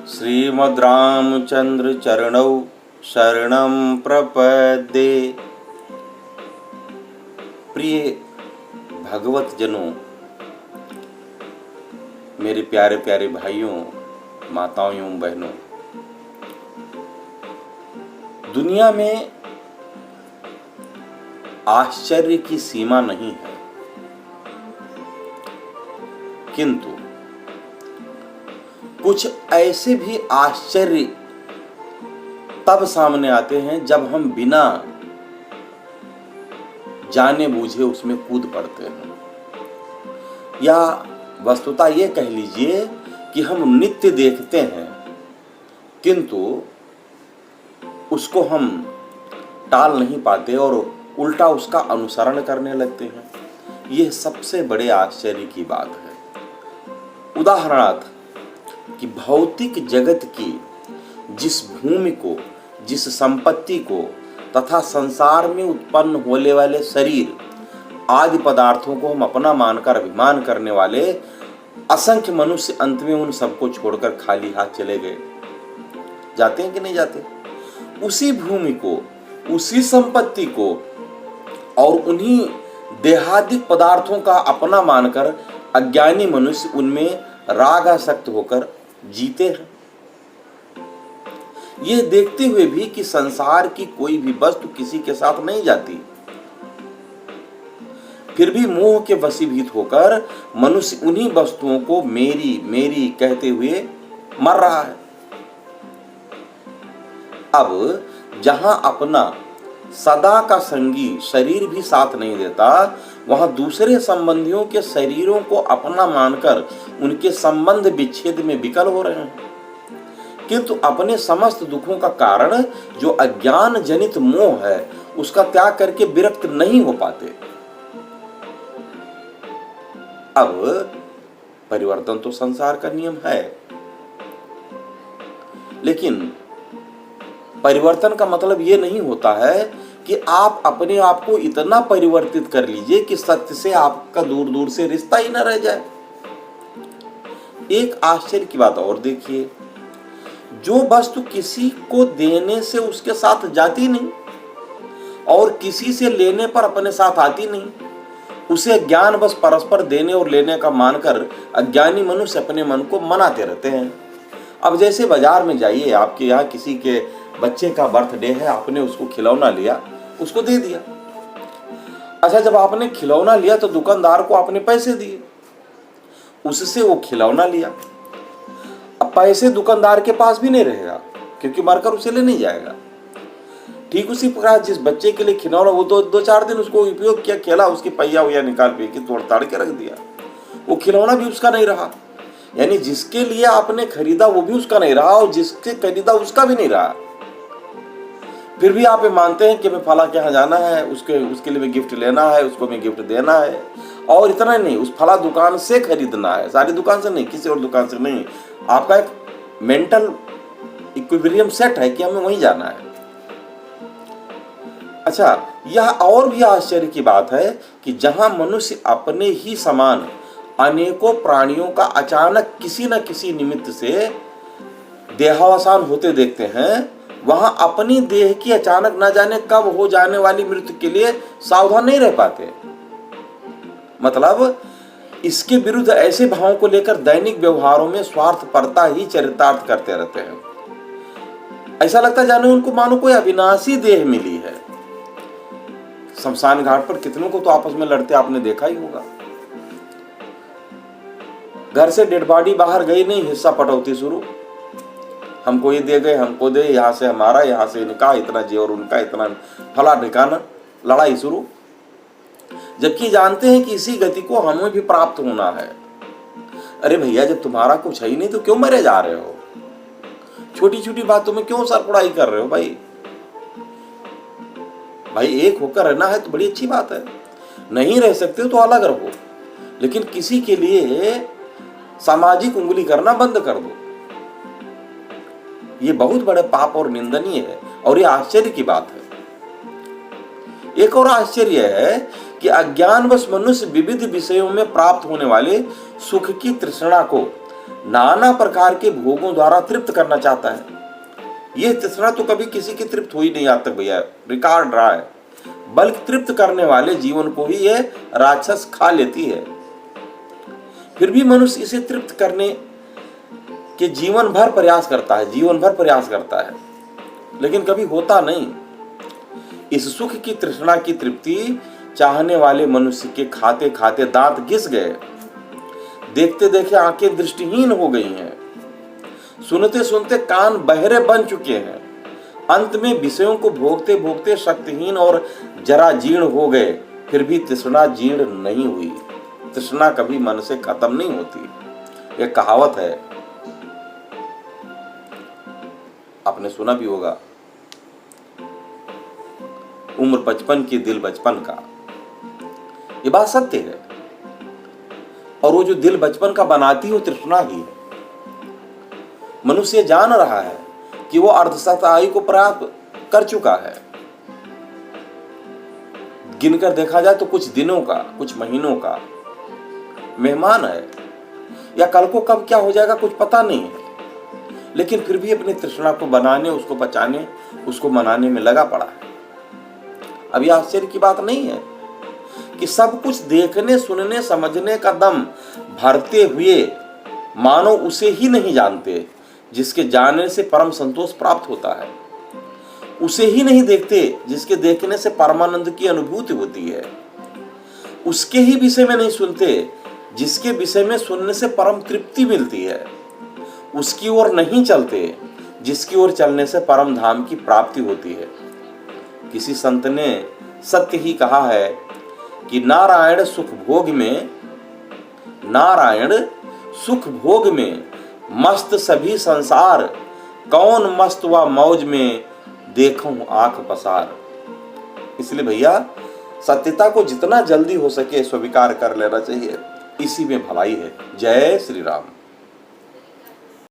श्रीमद् रामचंद्र चरणौ शरणं प्रपद्ये। प्रिय भगवत जनों, मेरे प्यारे प्यारे भाइयों, माताओं एवं बहनों, दुनिया में आश्चर्य की सीमा नहीं है, किंतु कुछ ऐसे भी आश्चर्य तब सामने आते हैं जब हम बिना जाने बूझे उसमें कूद पड़ते हैं, या वस्तुतः ये कह लीजिए कि हम नित्य देखते हैं किंतु उसको हम टाल नहीं पाते और उल्टा उसका अनुसरण करने लगते हैं। यह सबसे बड़े आश्चर्य की बात है। उदाहरणार्थ कि भौतिक जगत की जिस भूमि को, जिस संपत्ति को तथा संसार में उत्पन्न होने वाले शरीर आदि पदार्थों को हम अपना मानकर अभिमान करने वाले असंख्य मनुष्य अंत में उन सबको छोड़कर खाली हाथ चले गए। जाते हैं कि नहीं जाते? उसी भूमि को, उसी संपत्ति को और उन्हीं देहादिक पदार्थों का अपना मानकर अज्ञानी मनुष्य उनमें रागासक्त होकर जीते हैं। ये देखते हुए भी कि संसार की कोई भी वस्तु किसी के साथ नहीं जाती, फिर भी मोह के वशीभूत होकर मनुष्य उन्हीं वस्तुओं को मेरी मेरी कहते हुए मर रहा है। अब जहां अपना सदा का संगी शरीर भी साथ नहीं देता, वहां दूसरे संबंधियों के शरीरों को अपना मानकर उनके संबंध विच्छेद में विकल हो रहे हैं, किंतु अपने समस्त दुखों का कारण जो अज्ञान जनित मोह है उसका त्याग करके विरक्त नहीं हो पाते। अब परिवर्तन तो संसार का नियम है, लेकिन परिवर्तन का मतलब यह नहीं होता है कि आप अपने आप को इतना परिवर्तित कर लीजिए कि सत्य से आपका दूर दूर से रिश्ता ही न रह जाए। एक आश्चर्य की बात और देखिए, जो वस्तु किसी को देने से उसके साथ जाती नहीं और किसी से लेने पर अपने साथ आती नहीं, उसे ज्ञान बस परस्पर देने और लेने का मानकर अज्ञानी मनुष्य अपने मन को मनाते रहते हैं। अब जैसे बाजार में जाइए, आपके यहाँ किसी के बच्चे का बर्थडे है, आपने उसको खिलौना लिया, उसको दे दिया। अच्छा, जब आपने खिलौना लिया तो दुकानदार को आपने पैसे दिए, उससे वो खिलौना लिया। अब पैसे दुकानदार के पास भी नहीं रहेगा क्योंकि मरकर उसे ले नहीं जाएगा। ठीक उसी प्रकार जिस बच्चे के लिए खिलौना, वो दो चार दिन उसको उपयोग किया, खेला, उसकी पहिया वैया निकाल के तोड़ ताड़ के रख दिया, वो खिलौना भी उसका नहीं रहा। यानी जिसके लिए आपने खरीदा वो भी उसका नहीं रहा और जिसके खरीदा उसका भी नहीं रहा। फिर भी आप मानते हैं कि मैं फला के यहाँ जाना है, उसके लिए गिफ्ट लेना है, उसको मैं गिफ्ट देना है, और इतना नहीं, उस फला दुकान से खरीदना है, सारी दुकान से नहीं, किसी और दुकान से नहीं। आपका एक मेंटल इक्विलिब्रियम सेट है कि हमें वहीं जाना है। अच्छा, यह और भी आश्चर्य की बात है कि जहां मनुष्य अपने ही समान अनेकों प्राणियों का अचानक किसी न किसी निमित्त से देहावसान होते देखते हैं, वहां अपनी देह की अचानक न जाने कब हो जाने वाली मृत्यु के लिए सावधान नहीं रह पाते। मतलब इसके विरुद्ध ऐसे भावों को लेकर दैनिक व्यवहारों में स्वार्थपरता ही चरितार्थ करते रहते हैं। ऐसा लगता जाने उनको मानो कोई अविनाशी देह मिली है। शमशान घाट पर कितनों को तो आपस में लड़ते आपने देखा ही होगा। घर से डेड बॉडी बाहर गई नहीं, हिस्सा पटौती शुरू, हमको ये दे गए, हमको दे, यहाँ से हमारा, यहाँ से इनका, इतना जेवर उनका, इतना फला ठिकाना, लड़ाई शुरू। जबकि जानते हैं कि इसी गति को हमें भी प्राप्त होना है। अरे भैया, जब तुम्हारा कुछ है ही नहीं तो क्यों मरे जा रहे हो? छोटी छोटी बातों में क्यों सरपड़ाई कर रहे हो? भाई एक होकर रहना है तो बड़ी अच्छी बात है, नहीं रह सकते हो तो अलग रहो, लेकिन किसी के लिए सामाजिक उंगली करना बंद कर दो। ये बहुत बड़े पाप और निंदनीय है, और ये आश्चर्य की बात है। एक और आश्चर्य है कि अज्ञानवश मनुष्य विविध विषयों में प्राप्त होने वाले सुख की तृष्णा को नाना प्रकार के भोगों द्वारा तृप्त करना चाहता है। यह तृष्णा तो कभी किसी की तृप्त हुई नहीं आज तक भैया, रिकॉर्ड रहा है, बल्कि तृप्त करने वाले जीवन को ही यह राक्षस खा लेती है। फिर भी मनुष्य इसे तृप्त करने के जीवन भर प्रयास करता है, लेकिन कभी होता नहीं। इस सुख की तृष्णा की तृप्ति चाहने वाले मनुष्य के खाते खाते दांत घिस गए, देखते देखते आंखें दृष्टिहीन हो गई हैं, सुनते सुनते कान बहरे बन चुके हैं, अंत में विषयों को भोगते भोगते शक्तिहीन और जरा जीर्ण हो गए। फिर भी तृष्णा जीर्ण नहीं हुई। तृष्णा कभी मन से खत्म नहीं होती। यह कहावत है, आपने सुना भी होगा, उम्र 55 की दिल बचपन का। ये बात सत्य है। और वो जो दिल बचपन का बनाती हो तृष्णा ही है। मनुष्य जान रहा है कि वो अर्धशत आयु को प्राप्त कर चुका है। गिनकर देखा जाए तो कुछ दिनों का, कुछ महीनों का मेहमान है, या कल को कब क्या हो जाएगा कुछ पता नहीं है, लेकिन फिर भी अपनी तृष्णा को बनाने, उसको बचाने, उसको मनाने में लगा पड़ा है। अब यह आश्चर्य की बात नहीं है कि सब कुछ देखने, सुनने, समझने का दम भरते हुए मानो उसे ही नहीं जानते जिसके जानने से परम संतोष प्राप्त होता है, उसे ही नहीं देखते जिसके देखने से परमानंद की अनुभूति होती है, उसके ही विषय में नहीं सुनते जिसके विषय में सुनने से परम तृप्ति मिलती है, उसकी ओर नहीं चलते जिसकी ओर चलने से परम धाम की प्राप्ति होती है। किसी संत ने सत्य ही कहा है कि नारायण सुख भोग में मस्त सभी संसार, कौन मस्त व मौज में देखूं आंख पसार। इसलिए भैया सत्यता को जितना जल्दी हो सके स्वीकार कर लेना चाहिए, इसी में भलाई है। जय श्री राम।